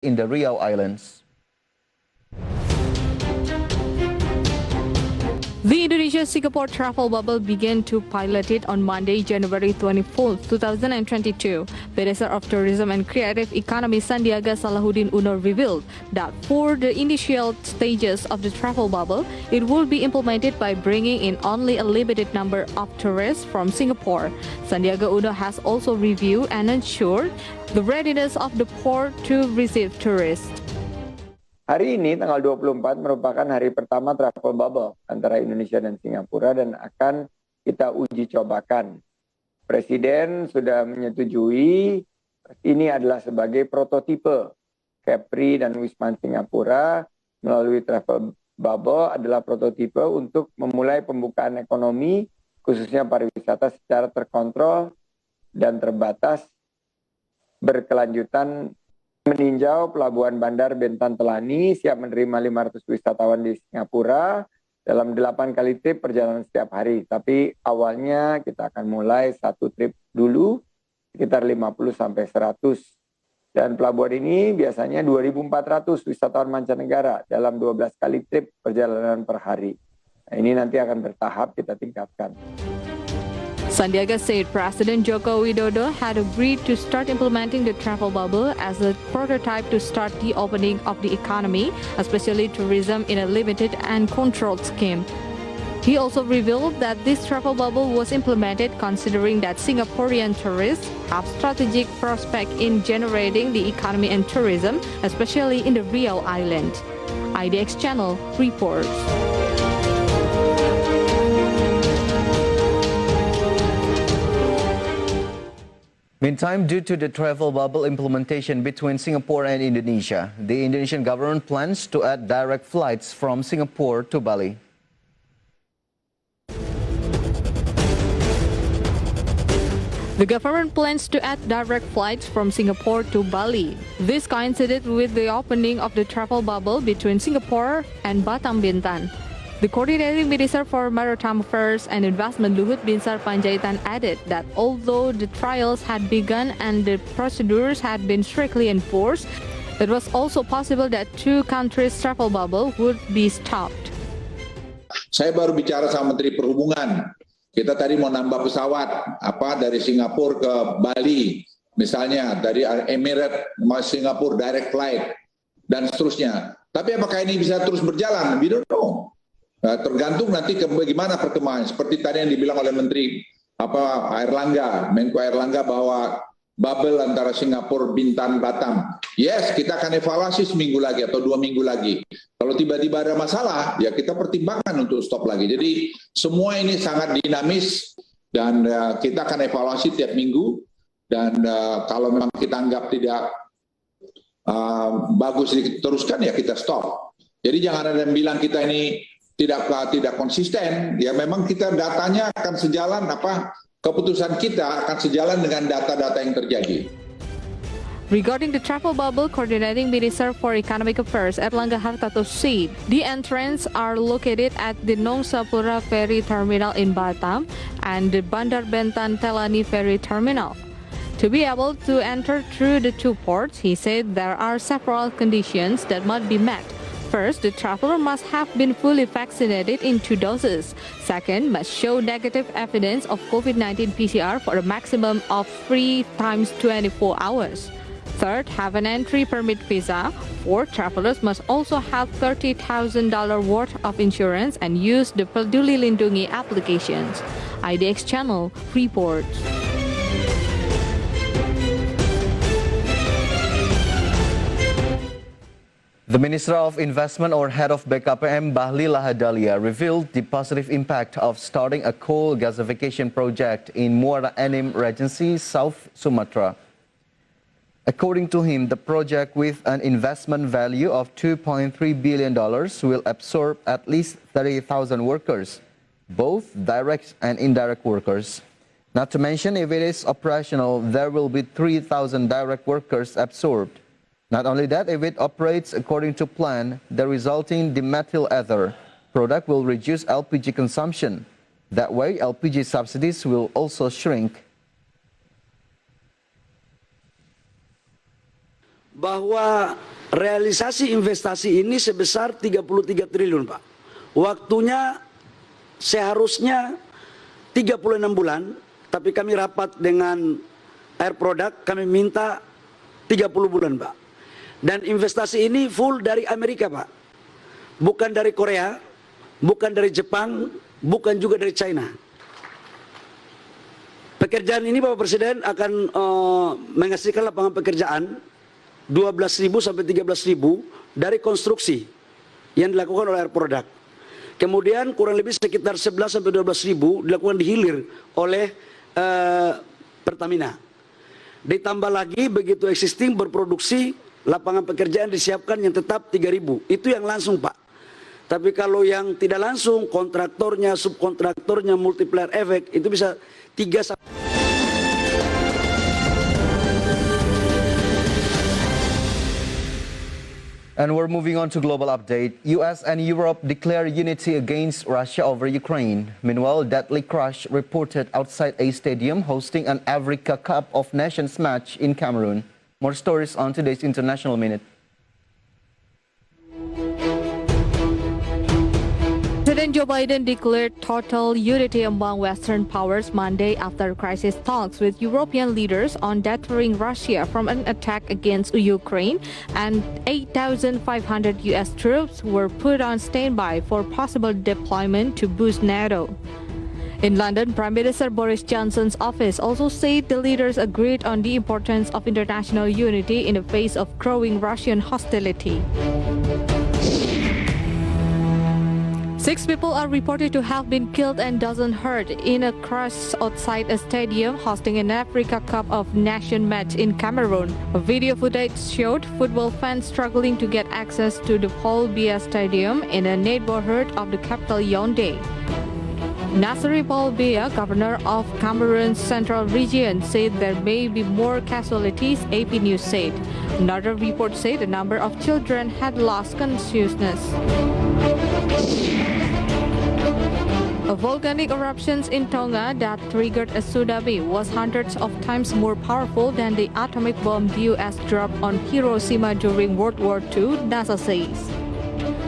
in the Riau Islands. The Indonesia-Singapore travel bubble began to pilot it on Monday, January 24, 2022. Minister of Tourism and Creative Economy Sandiaga Salahuddin Uno revealed that for the initial stages of the travel bubble, it will be implemented by bringing in only a limited number of tourists from Singapore. Sandiaga Uno has also reviewed and ensured the readiness of the port to receive tourists. Hari ini, tanggal 24, merupakan hari pertama travel bubble antara Indonesia dan Singapura dan akan kita uji cobakan. Presiden sudah menyetujui ini adalah sebagai prototipe. Kepri dan Wisman Singapura melalui travel bubble adalah prototipe untuk memulai pembukaan ekonomi, khususnya pariwisata secara terkontrol dan terbatas, berkelanjutan meninjau pelabuhan bandar Bentan Telani siap menerima 500 wisatawan di Singapura dalam 8 kali trip perjalanan setiap hari. Tapi awalnya kita akan mulai satu trip dulu sekitar 50 sampai 100. Dan pelabuhan ini biasanya 2.400 wisatawan mancanegara dalam 12 kali trip perjalanan per hari. Nah, ini nanti akan bertahap kita tingkatkan. Sandiaga said President Joko Widodo had agreed to start implementing the travel bubble as a prototype to start the opening of the economy, especially tourism, in a limited and controlled scheme. He also revealed that this travel bubble was implemented considering that Singaporean tourists have strategic prospect in generating the economy and tourism, especially in the Riau Island. IDX Channel reports. Meantime, due to the travel bubble implementation between Singapore and Indonesia, the Indonesian government plans to add direct flights from Singapore to Bali. The government plans to add direct flights from Singapore to Bali. This coincided with the opening of the travel bubble between Singapore and Batam, Bintan. The Coordinating Minister for Maritime Affairs and Investment, Luhut Binsar Panjaitan, added that although the trials had begun and the procedures had been strictly enforced, it was also possible that two countries' travel bubble would be stopped. Saya baru bicara sama Menteri Perhubungan. Kita tadi mau nambah pesawat dari Singapura ke Bali, misalnya dari Emirates Singapura direct flight dan seterusnya. Tapi apakah ini bisa terus berjalan? We don't know. Tergantung nanti bagaimana perkembangan. Seperti tadi yang dibilang oleh Menteri Menko Airlangga bahwa bubble antara Singapura, Bintan, Batam. Yes, kita akan evaluasi seminggu lagi atau 2 minggu lagi. Kalau tiba-tiba ada masalah, ya kita pertimbangkan untuk stop lagi. Jadi semua ini sangat dinamis dan kita akan evaluasi tiap minggu. Dan kalau memang kita anggap tidak bagus diteruskan, ya kita stop. Jadi jangan ada yang bilang kita ini tidak konsisten, ya memang kita datanya akan sejalan keputusan kita akan sejalan dengan data-data yang terjadi. Regarding the travel bubble, Coordinating Minister for Economic Affairs Erlangga Hartarto said the entrants are located at the Nong Sapura Ferry Terminal in Batam and the Bandar Bentan Telani Ferry Terminal. To be able to enter through the two ports, he said there are several conditions that must be met. First, the traveler must have been fully vaccinated in 2 doses. Second, must show negative evidence of COVID-19 PCR for a maximum of 3 times 24 hours. Third, have an entry permit visa. Fourth, travelers must also have $30,000 worth of insurance and use the Peduli Lindungi applications. IDX Channel reports. The Minister of Investment or Head of BKPM Bahli Lahadalia revealed the positive impact of starting a coal gasification project in Muara Enim Regency, South Sumatra. According to him, the project with an investment value of $2.3 billion will absorb at least 30,000 workers, both direct and indirect workers. Not to mention, if it is operational, there will be 3,000 direct workers absorbed. Not only that, if it operates according to plan, the resulting dimethyl ether product will reduce LPG consumption. That way, LPG subsidies will also shrink. bahwa realisasi investasi ini sebesar 33 triliun, Pak. Waktunya seharusnya 36 bulan, tapi kami rapat dengan Air Product, kami minta 30 bulan, Pak. Dan investasi ini full dari Amerika, Pak. Bukan dari Korea, bukan dari Jepang, bukan juga dari China. Pekerjaan ini Bapak Presiden akan menghasilkan lapangan pekerjaan 12.000 sampai 13.000 dari konstruksi yang dilakukan oleh Air Product. Kemudian kurang lebih sekitar 11 sampai 12.000 dilakukan di hilir oleh Pertamina. Ditambah lagi begitu existing berproduksi, lapangan pekerjaan disiapkan yang tetap 3.000. Itu yang langsung, Pak. Tapi kalau yang tidak langsung, kontraktornya, subkontraktornya, multiplier efek, itu bisa 3 sampai... And we're moving on to global update. US and Europe declare unity against Russia over Ukraine. Meanwhile, deadly crash reported outside a stadium hosting an Africa Cup of Nations match in Cameroon. More stories on today's International Minute. President Joe Biden declared total unity among Western powers Monday after crisis talks with European leaders on deterring Russia from an attack against Ukraine, and 8,500 U.S. troops were put on standby for possible deployment to boost NATO. In London, Prime Minister Boris Johnson's office also said the leaders agreed on the importance of international unity in the face of growing Russian hostility. 6 people are reported to have been killed and dozens hurt in a crash outside a stadium hosting an Africa Cup of Nations match in Cameroon. A video footage showed football fans struggling to get access to the Paul Biya Stadium in a neighborhood of the capital Yaoundé. Nasri Paul Biya, governor of Cameroon's central region, said there may be more casualties, AP News said. Another report said a number of children had lost consciousness. A volcanic eruption in Tonga that triggered a tsunami was hundreds of times more powerful than the atomic bomb the US dropped on Hiroshima during World War II, NASA says.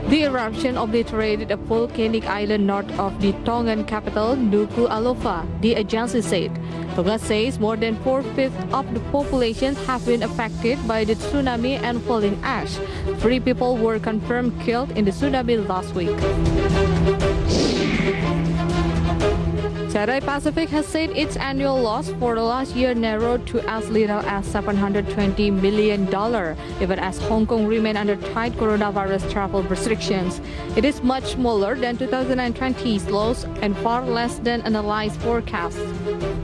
The eruption obliterated a volcanic island north of the Tongan capital, Nuku'alofa, the agency said. Tonga says more than 4/5 of the population have been affected by the tsunami and falling ash. 3 people were confirmed killed in the tsunami last week. Cathay Pacific has said its annual loss for the last year narrowed to as little as $720 million, even as Hong Kong remained under tight coronavirus travel restrictions. It is much smaller than 2020's loss and far less than analyzed forecasts.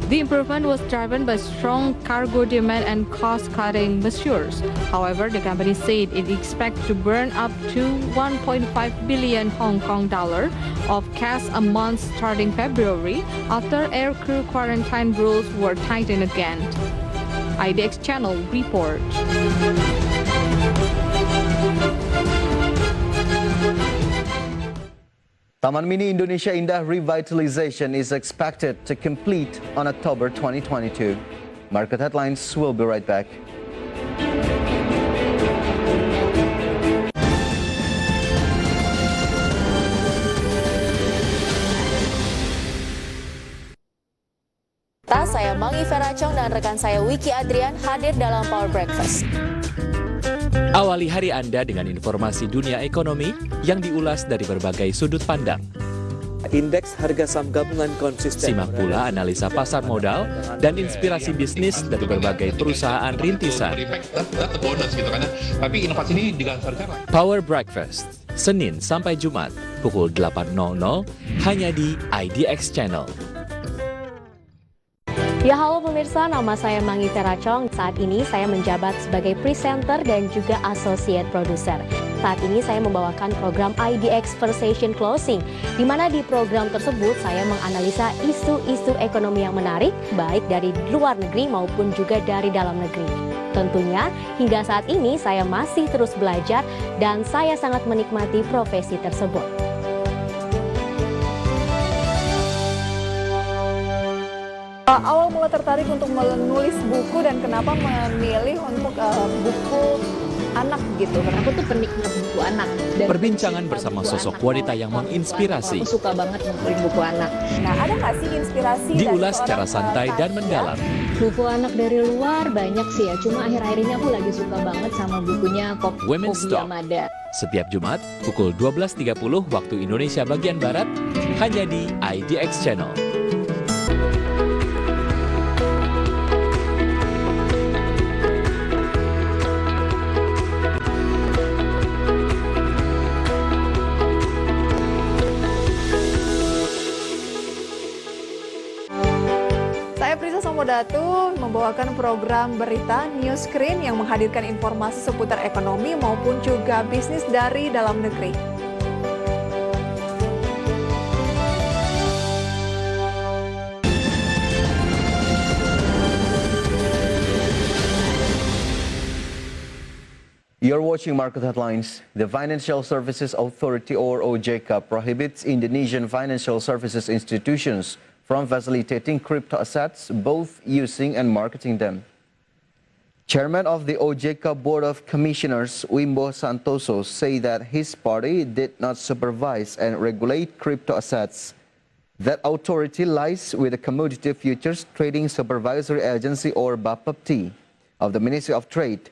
The improvement was driven by strong cargo demand and cost-cutting measures. However, the company said it expects to burn up to 1.5 billion Hong Kong dollar of cash a month starting February, after aircrew quarantine rules were tightened again. IDX Channel report. Taman Mini Indonesia Indah revitalization is expected to complete on October 2022. Market headlines will be right back. Saya Mangivera Tjong dan rekan saya Wicky Adrian hadir dalam Power Breakfast. Awali hari Anda dengan informasi dunia ekonomi yang diulas dari berbagai sudut pandang. Indeks harga saham gabungan konsisten. Simak pula analisa pasar modal dan inspirasi bisnis dari berbagai perusahaan rintisan. Power Breakfast, Senin sampai Jumat, pukul 8.00, hanya di IDX Channel. Ya halo pemirsa, nama saya Mangivera Tjong. Saat ini saya menjabat sebagai presenter dan juga associate producer. Saat ini saya membawakan program IDX Session Closing, di mana di program tersebut saya menganalisa isu-isu ekonomi yang menarik, baik dari luar negeri maupun juga dari dalam negeri. Tentunya hingga saat ini saya masih terus belajar dan saya sangat menikmati profesi tersebut. Awal mula tertarik untuk menulis buku dan kenapa memilih untuk buku anak gitu? Karena aku tuh penikmat buku anak. Dan Perbincangan bersama sosok wanita yang menginspirasi. Aku suka banget ngumpulin buku anak. Nah, ada nggak sih inspirasi? Diulas secara santai dan mendalam. Buku anak dari luar banyak sih ya. Cuma akhir-akhir ini aku lagi suka banget sama bukunya Women's Talk. Setiap Jumat pukul 12.30 waktu Indonesia bagian Barat hanya di IDX Channel. Datu membawakan program berita News Screen yang menghadirkan informasi seputar ekonomi maupun juga bisnis dari dalam negeri. You're watching Market Headlines. The Financial Services Authority or OJK prohibits Indonesian financial services institutions from facilitating crypto assets, both using and marketing them. Chairman of the OJK Board of Commissioners, Wimbo Santoso, say that his party did not supervise and regulate crypto assets. That authority lies with the Commodity Futures Trading Supervisory Agency or BAPEPT of the Ministry of Trade.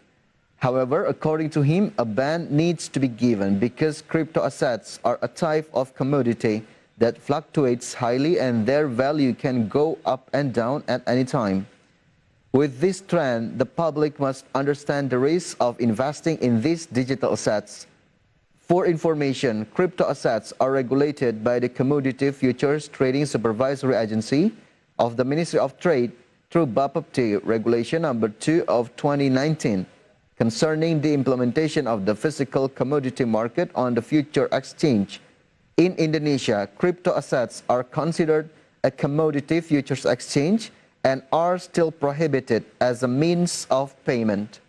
However, according to him, a ban needs to be given because crypto assets are a type of commodity that fluctuates highly and their value can go up and down at any time. With this trend, the public must understand the risk of investing in these digital assets. For information, crypto assets are regulated by the Commodity Futures Trading Supervisory Agency of the Ministry of Trade through BAPEPT Regulation Number 2 of 2019 concerning the implementation of the physical commodity market on the future exchange. In Indonesia, crypto assets are considered a commodity futures exchange and are still prohibited as a means of payment.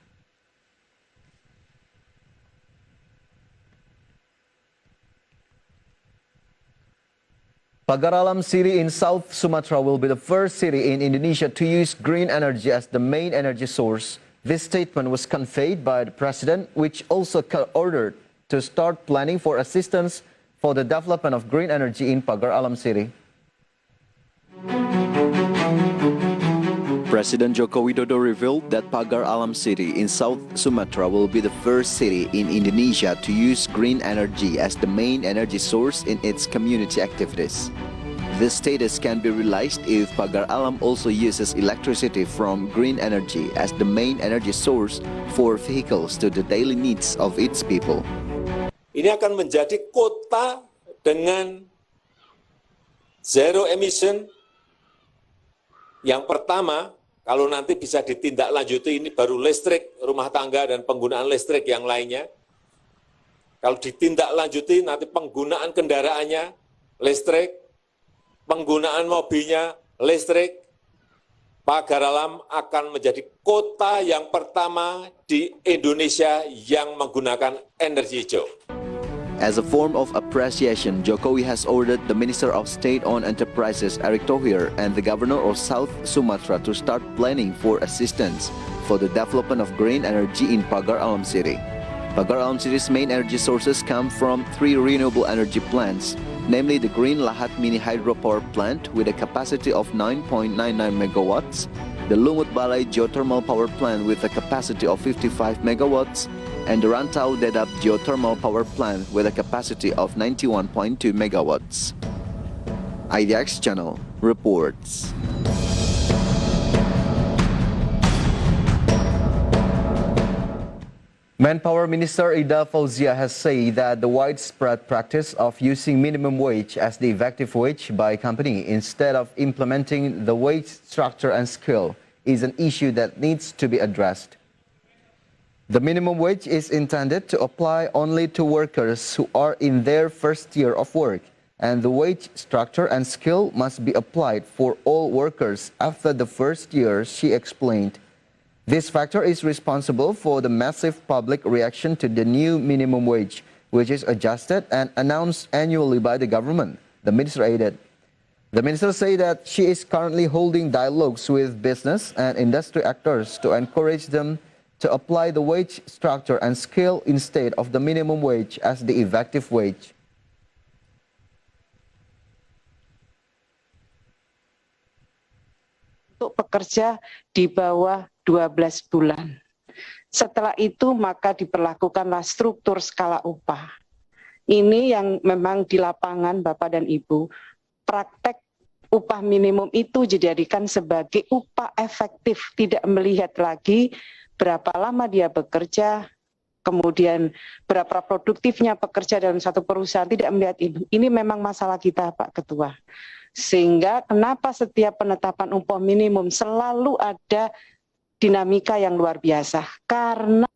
Pagar Alam City in South Sumatra will be the first city in Indonesia to use green energy as the main energy source. This statement was conveyed by the President, which also ordered to start planning for assistance for the development of green energy in Pagar Alam City. President Joko Widodo revealed that Pagar Alam City in South Sumatra will be the first city in Indonesia to use green energy as the main energy source in its community activities. This status can be realized if Pagar Alam also uses electricity from green energy as the main energy source for vehicles to the daily needs of its people. Ini akan menjadi kota dengan zero emission yang pertama. Kalau nanti bisa ditindaklanjuti, ini baru listrik, rumah tangga dan penggunaan listrik yang lainnya. Kalau ditindaklanjuti, nanti penggunaan kendaraannya listrik, penggunaan mobilnya listrik, Pagar Alam akan menjadi kota yang pertama di Indonesia yang menggunakan energi hijau. As a form of appreciation, Jokowi has ordered the Minister of State on Enterprises, Erick Thohir, and the Governor of South Sumatra to start planning for assistance for the development of green energy in Pagar Alam City. Pagar Alam City's main energy sources come from 3 renewable energy plants, namely the Green Lahat Mini Hydropower Plant with a capacity of 9.99 megawatts, the Lumut Balai Geothermal Power Plant with a capacity of 55 megawatts, and the Rantau Dedap Geothermal Power Plant with a capacity of 91.2 megawatts. IDX Channel reports. Manpower Minister Ida Fauzia has said that the widespread practice of using minimum wage as the effective wage by company instead of implementing the wage structure and skill is an issue that needs to be addressed. The minimum wage is intended to apply only to workers who are in their first year of work, and the wage structure and skill must be applied for all workers after the first year, she explained. This factor is responsible for the massive public reaction to the new minimum wage, which is adjusted and announced annually by the government, the minister added. The minister said that she is currently holding dialogues with business and industry actors to encourage them to apply the wage structure and scale instead of the minimum wage as the effective wage. Untuk pekerja di bawah 12 bulan. Setelah itu maka diberlakukanlah struktur skala upah. Ini yang memang di lapangan Bapak dan Ibu, praktek upah minimum itu dijadikan sebagai upah efektif, tidak melihat lagi berapa lama dia bekerja, kemudian berapa produktifnya pekerja dalam satu perusahaan, tidak melihat ini. Ini memang masalah kita Pak Ketua. Sehingga kenapa setiap penetapan upah minimum selalu ada dinamika yang luar biasa, karena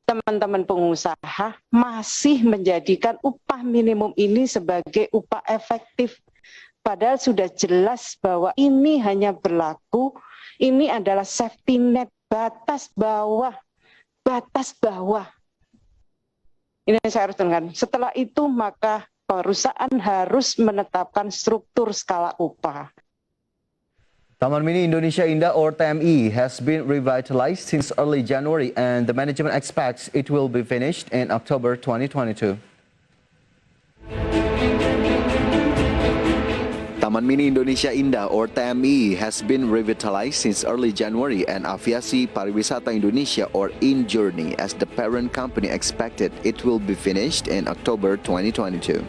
teman-teman pengusaha masih menjadikan upah minimum ini sebagai upah efektif. Padahal sudah jelas bahwa ini hanya berlaku, ini adalah safety net, batas bawah. Batas bawah. Ini yang saya harus dengar. Setelah itu maka perusahaan harus menetapkan struktur skala upah. Taman Mini Indonesia Indah or TMI has been revitalized since early January and the management expects it will be finished in October 2022. Taman Mini Indonesia Indah or TMI has been revitalized since early January and Aviasi Pariwisata Indonesia or InJourney as the parent company expected it will be finished in October 2022.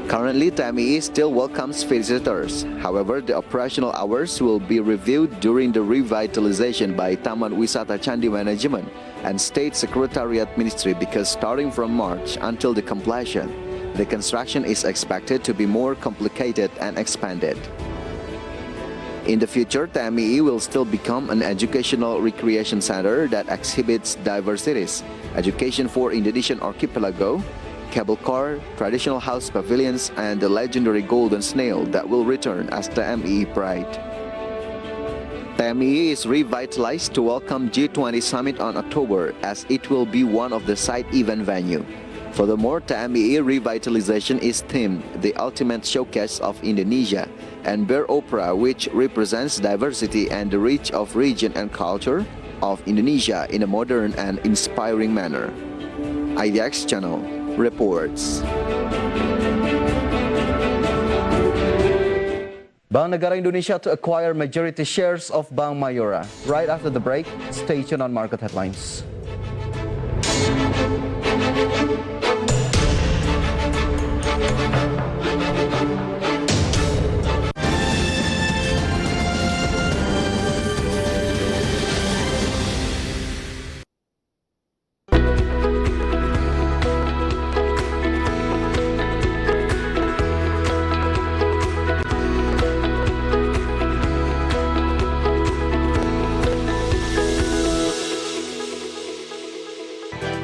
Currently, TMI still welcomes visitors. However, the operational hours will be reviewed during the revitalization by Taman Wisata Candi Management and State Secretariat Ministry because starting from March until the completion, the construction is expected to be more complicated and expanded. In the future, TMI will still become an educational recreation center that exhibits diversities, education for Indonesian archipelago, cable car, traditional house pavilions, and the legendary golden snail that will return as TMI Pride. TMI is revitalized to welcome G20 Summit on October as it will be one of the side event venue. Furthermore, TMI revitalization is themed the ultimate showcase of Indonesia and Bear Opera, which represents diversity and the reach of region and culture of Indonesia in a modern and inspiring manner. IDX Channel reports. Bank Negara Indonesia to acquire majority shares of Bank Mayora. Right after the break, stay tuned on Market Headlines.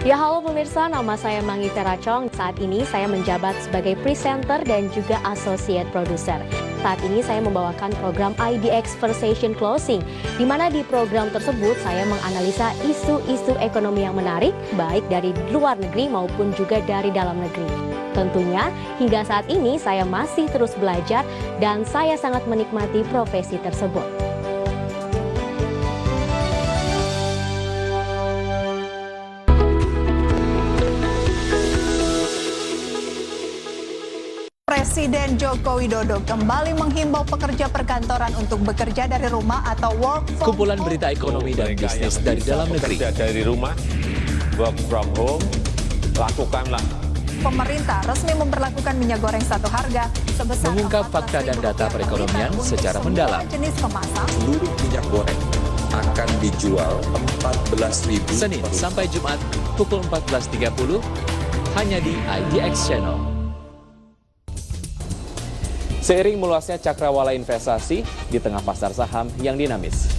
Ya halo pemirsa, nama saya Mangivera Tjong. Saat ini saya menjabat sebagai presenter dan juga associate producer. Saat ini saya membawakan program IDX Conversation Closing, di mana di program tersebut saya menganalisa isu-isu ekonomi yang menarik, baik dari luar negeri maupun juga dari dalam negeri. Tentunya hingga saat ini saya masih terus belajar dan saya sangat menikmati profesi tersebut. Presiden Joko Widodo kembali menghimbau pekerja perkantoran untuk bekerja dari rumah atau work from home. Kumpulan berita ekonomi dan bisnis dari dalam negeri. Bekerja dari rumah, work from home, lakukanlah. Pemerintah resmi memperlakukan minyak goreng satu harga sebesar Mengungkap fakta dan data perekonomian secara mendalam. Jenis kemasan. Seluruh minyak goreng akan dijual 14.000 Senin sampai Jumat pukul 14.30 hanya di IDX Channel. Seiring meluasnya cakrawala investasi di tengah pasar saham yang dinamis.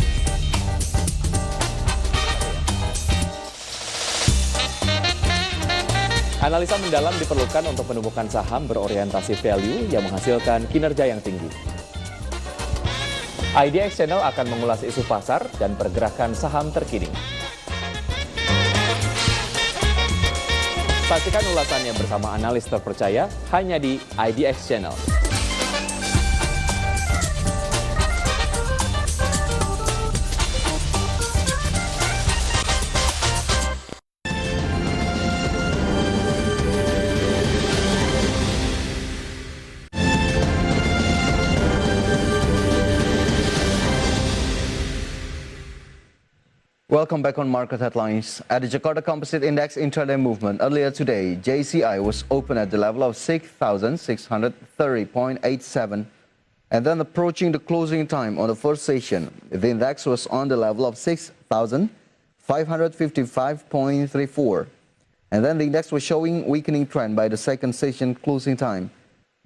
Analisa mendalam diperlukan untuk menemukan saham berorientasi value yang menghasilkan kinerja yang tinggi. IDX Channel akan mengulas isu pasar dan pergerakan saham terkini. Saksikan ulasannya bersama analis terpercaya hanya di IDX Channel. Welcome back on Market Headlines. At the Jakarta Composite Index intraday movement earlier today, JCI was open at the level of 6,630.87 and then approaching the closing time on the first session. The index was on the level of 6,555.34 and then the index was showing weakening trend by the second session closing time.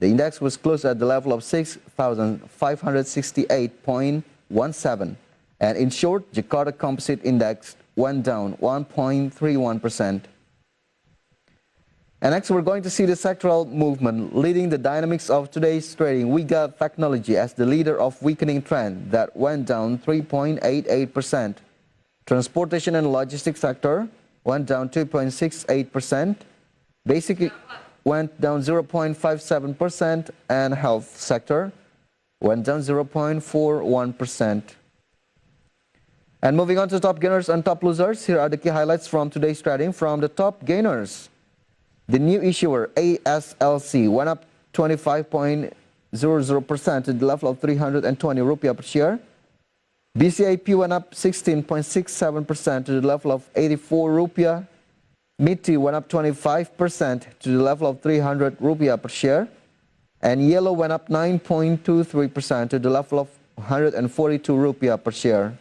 The index was closed at the level of 6,568.17. And in short, Jakarta Composite Index went down 1.31%. And next, we're going to see the sectoral movement leading the dynamics of today's trading. We got technology as the leader of weakening trend that went down 3.88%. Transportation and logistics sector went down 2.68%. Basic went down 0.57%, and health sector went down 0.41%. And moving on to top gainers and top losers, here are the key highlights from today's trading. From the top gainers, the new issuer ASLC went up 25.00% to the level of 320 rupiah per share. BCIP went up 16.67% to the level of 84 rupiah. MITI went up 25% to the level of 300 rupiah per share. And Yellow went up 9.23% to the level of 142 rupiah per share.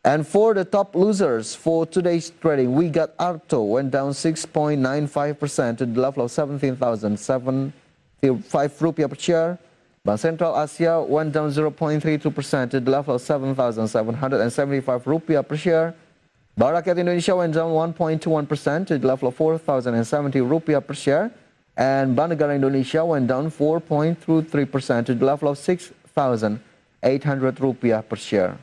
And for the top losers for today's trading, we got Arto went down 6.95% to the level of 17,075 rupiah per share. Bank Sentral Asia went down 0.32% to the level of 7,775 rupiah per share. Bank Rakyat Indonesia went down 1.21% to the level of 4,070 rupiah per share. And Bank Negara Indonesia went down 4.23% to the level of 6,800 rupiah per share.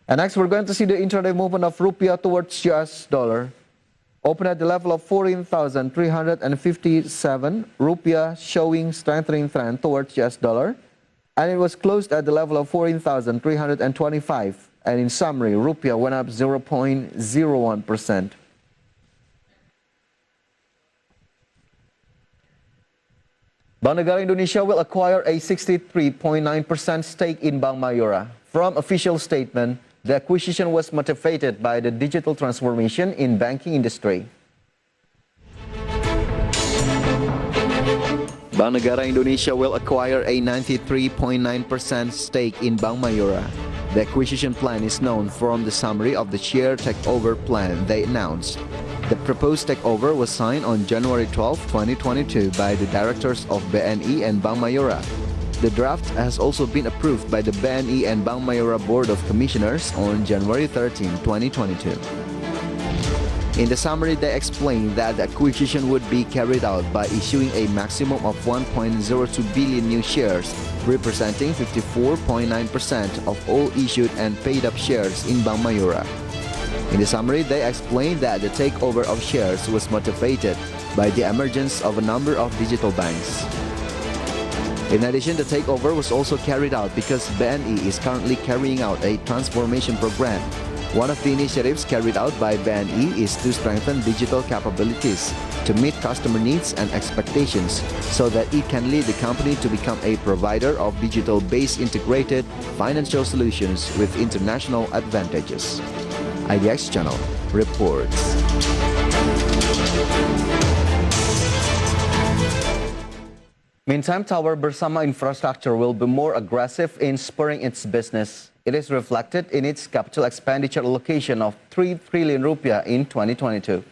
And next, we're going to see the intraday movement of rupiah towards US dollar. Open at the level of 14,357 rupiah, showing strengthening trend towards US dollar. And it was closed at the level of 14,325. And in summary, rupiah went up 0.01%. Bank Negara Indonesia will acquire a 63.9% stake in Bank Mayora. From official statement, the acquisition was motivated by the digital transformation in banking industry. Bank Negara Indonesia will acquire a 93.9% stake in Bank Mayora. The acquisition plan is known from the summary of the share takeover plan they announced. The proposed takeover was signed on January 12, 2022 by the directors of BNI and Bank Mayora. The draft has also been approved by the BNI and Bank Mayora Board of Commissioners on January 13, 2022. In the summary, they explained that the acquisition would be carried out by issuing a maximum of 1.02 billion new shares, representing 54.9% of all issued and paid-up shares in Bank Mayora. In the summary, they explained that the takeover of shares was motivated by the emergence of a number of digital banks. In addition, the takeover was also carried out because BNI is currently carrying out a transformation program. One of the initiatives carried out by BNI is to strengthen digital capabilities to meet customer needs and expectations so that it can lead the company to become a provider of digital-based integrated financial solutions with international advantages. IDX Channel reports. Meantime, Tower Bersama Infrastructure will be more aggressive in spurring its business. It is reflected in its capital expenditure allocation of 3 trillion rupiah in 2022.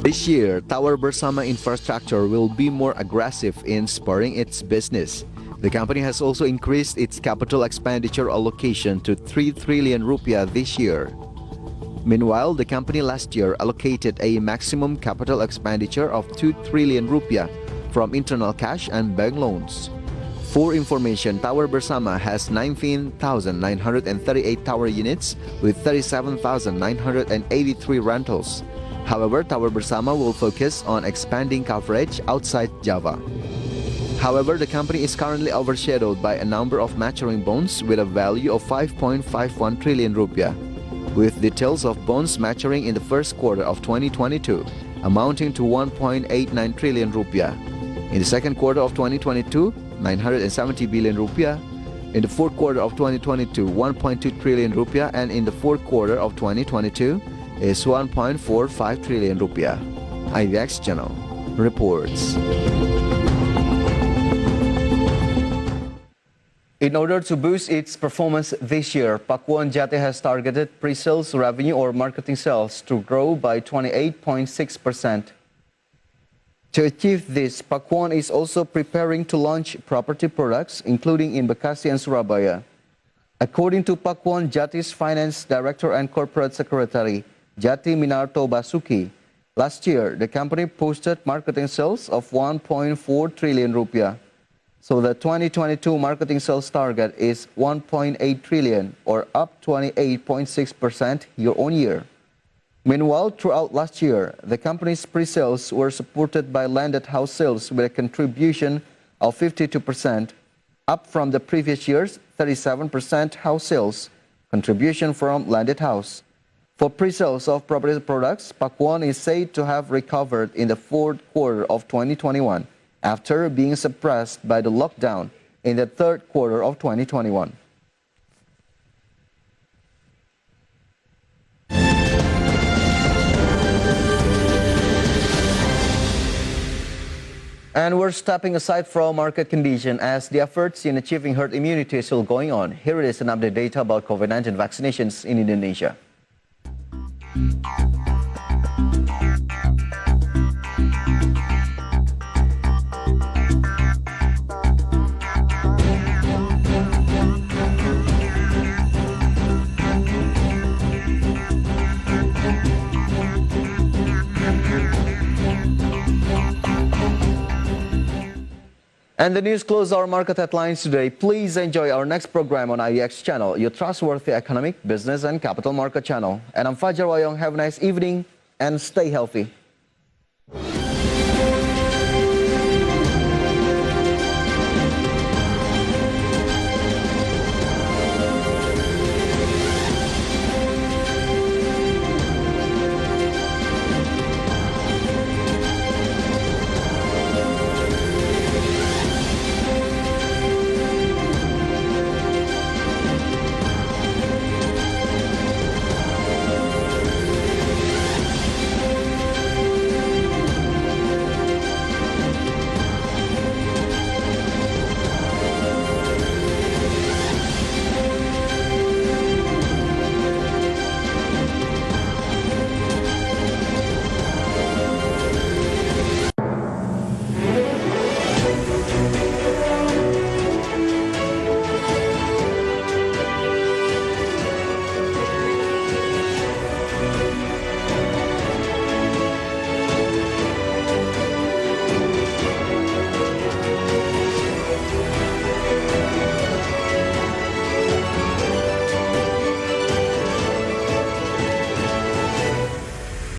This year, Tower Bersama Infrastructure will be more aggressive in spurring its business. The company has also increased its capital expenditure allocation to 3 trillion rupiah this year. Meanwhile, the company last year allocated a maximum capital expenditure of 2 trillion rupiah from internal cash and bank loans. For information, Tower Bersama has 19,938 tower units with 37,983 rentals. However, Tower Bersama will focus on expanding coverage outside Java. However, the company is currently overshadowed by a number of maturing bonds with a value of 5.51 trillion rupiah, with details of bonds maturing in the first quarter of 2022 amounting to 1.89 trillion rupiah. In the second quarter of 2022, 970 billion rupiah. In the fourth quarter of 2022, 1.2 trillion rupiah, and in the fourth quarter of 2022 is 1.45 trillion rupiah. IDX Channel reports. In order to boost its performance this year, Pakuan Jati has targeted pre-sales revenue or marketing sales to grow by 28.6%. To achieve this, Pakuan is also preparing to launch property products, including in Bekasi and Surabaya. According to Pakuan Jati's Finance Director and Corporate Secretary, Jati Minarto Basuki, last year the company posted marketing sales of 1.4 trillion rupiah. So the 2022 marketing sales target is 1.8 trillion or up 28.6% year-on-year. Meanwhile, throughout last year, the company's pre-sales were supported by landed house sales with a contribution of 52%, up from the previous year's 37% house sales contribution from landed house. For pre-sales of property products, Pakuan is said to have recovered in the fourth quarter of 2021 after being suppressed by the lockdown in the third quarter of 2021. And we're stepping aside from market condition as the efforts in achieving herd immunity is still going on. Here it is an update data about COVID-19 vaccinations in Indonesia. And the news closes our market headlines today. Please enjoy our next program on IDX Channel, Your Trustworthy Economic, Business and Capital Market Channel. And I'm Fajar Wayong. Have a nice evening and stay healthy.